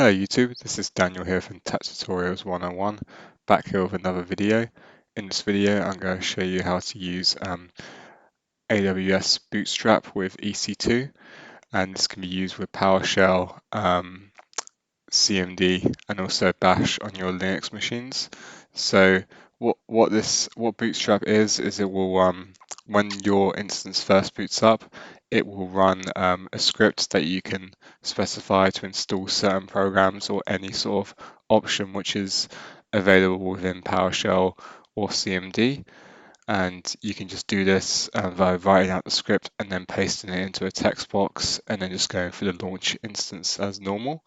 Hello YouTube, this is Daniel here from Tech Tutorials 101, back here with another video. In this video I'm going to show you how to use AWS Bootstrap with EC2, and this can be used with PowerShell, CMD and also Bash on your Linux machines. So what Bootstrap is it will when your instance first boots up, it will run a script that you can specify to install certain programs or any sort of option which is available within PowerShell or CMD. And you can just do this by writing out the script and then pasting it into a text box and then just going through the launch instance as normal.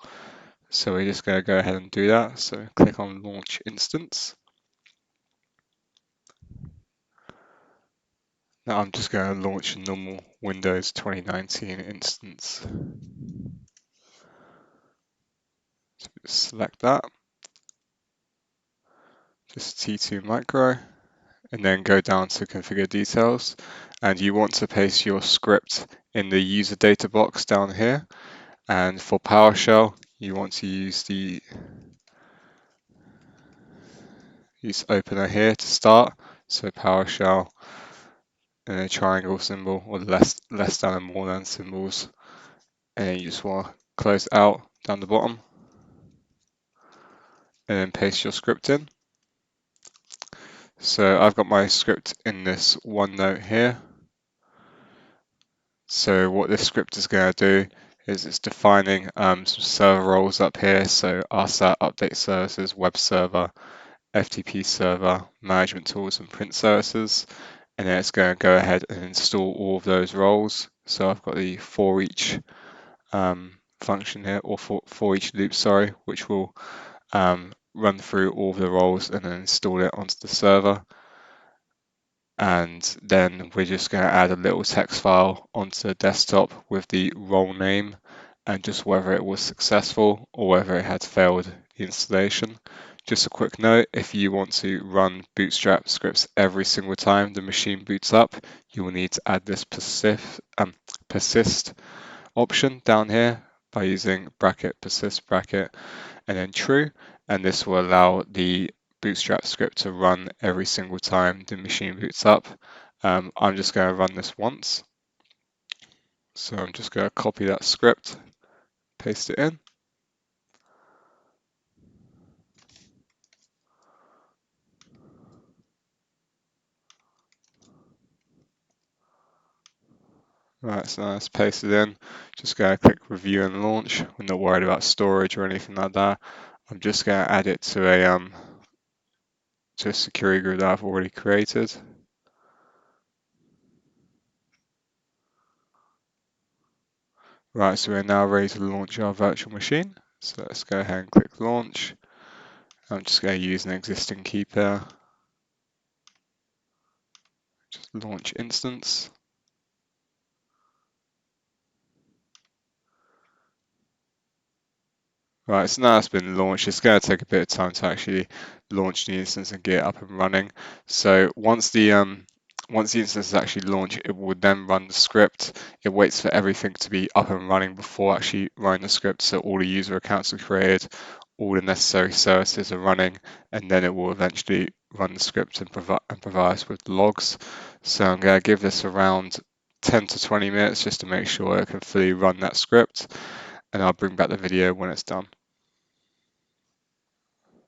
So we're just going to go ahead and do that. So click on Launch Instance. Now I'm just going to launch a normal Windows 2019 instance. So just select that, just T2 Micro, and then go down to Configure Details. And you want to paste your script in the user data box down here. And for PowerShell, you want to use the opener here to start. So PowerShell and a triangle symbol or the less than and more than symbols, and then you just want to close out down the bottom and then paste your script in. So I've got my script in this OneNote here. So what this script is going to do is it's defining some server roles up here, so RSAT, update services, web server, FTP server, management tools and print services, and then it's going to go ahead and install all of those roles. So I've got the for each function here, or for each loop, sorry, which will run through all of the roles and then install it onto the server. And then we're just going to add a little text file onto the desktop with the role name and just whether it was successful or whether it had failed the installation. Just a quick note, if you want to run Bootstrap scripts every single time the machine boots up, you will need to add this persist option down here by using bracket persist bracket and then true, and this will allow the Bootstrap script to run every single time the machine boots up. I'm just going to run this once, so I'm just going to copy that script, paste it in. Right, so now it's pasted in. Just going to click review and launch. We're not worried about storage or anything like that. I'm just going to add it to a security group that I've already created. Right, so we're now ready to launch our virtual machine. So let's go ahead and click launch. I'm just going to use an existing key pair. Just launch instance. Right, so now it's been launched. It's going to take a bit of time to actually launch the instance and get it up and running. So once the instance is actually launched, it will then run the script. It waits for everything to be up and running before actually running the script. So all the user accounts are created, all the necessary services are running, and then it will eventually run the script and provide us with logs. So I'm going to give this around 10 to 20 minutes just to make sure it can fully run that script, and I'll bring back the video when it's done.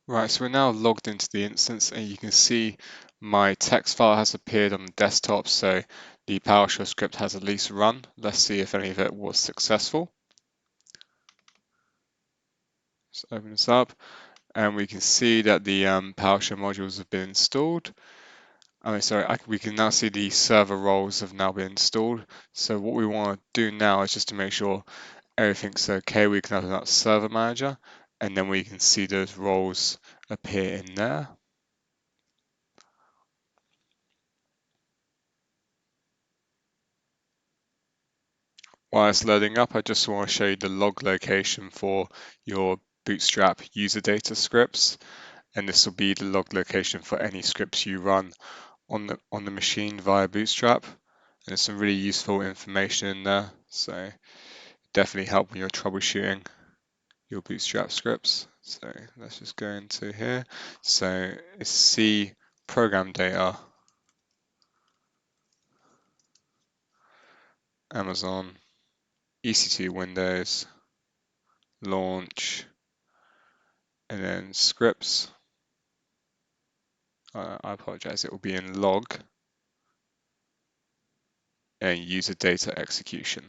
Right, so we're now logged into the instance and you can see my text file has appeared on the desktop, so the PowerShell script has at least run. Let's see if any of it was successful. Let's open this up and we can see that the PowerShell modules have been installed. We can now see the server roles have now been installed. So what we want to do now is just to make sure everything's okay. We can open up Server Manager and then we can see those roles appear in there. While it's loading up, I just want to show you the log location for your Bootstrap user data scripts, and this will be the log location for any scripts you run on the machine via Bootstrap. And there's some really useful information in there, so definitely help when you're troubleshooting. your Bootstrap scripts. So let's just go into here. So it's C program data, Amazon, EC2 Windows, launch, and then scripts. I apologize, it will be in log and user data execution.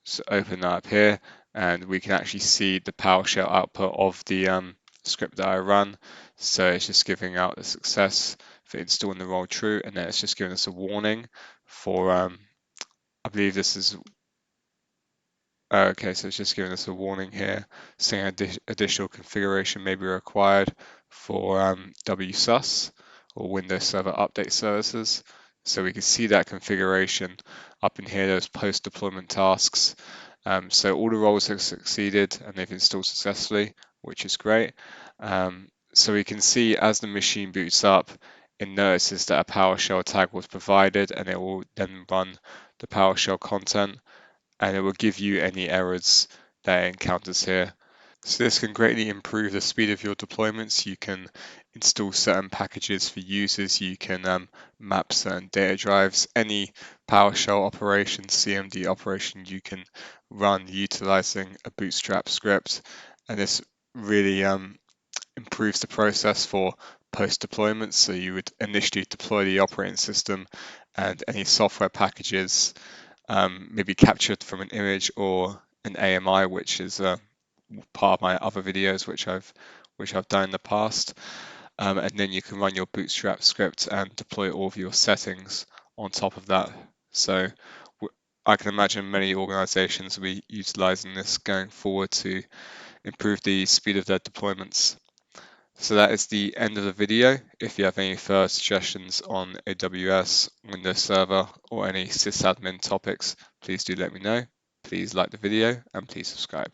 So open that up here and we can actually see the PowerShell output of the script that I run. So it's just giving out the success for installing the role true, and then it's just giving us a warning for, I believe this is, okay, so it's just giving us a warning here saying additional configuration may be required for WSUS or Windows Server Update Services. So we can see that configuration up in here, those post-deployment tasks. So all the roles have succeeded and they've installed successfully, which is great. So we can see as the machine boots up, it notices that a PowerShell tag was provided and it will then run the PowerShell content and it will give you any errors that it encounters here. So this can greatly improve the speed of your deployments. You can install certain packages for users, you can map certain data drives, any PowerShell operation, CMD operation you can run utilizing a Bootstrap script, and this really improves the process for post-deployment. So you would initially deploy the operating system and any software packages maybe captured from an image or an AMI, which is part of my other videos which I've done in the past. And then you can run your Bootstrap script and deploy all of your settings on top of that. So I can imagine many organizations will be utilizing this going forward to improve the speed of their deployments. So that is the end of the video. If you have any further suggestions on AWS, Windows Server, or any sysadmin topics, please do let me know. Please like the video and please subscribe.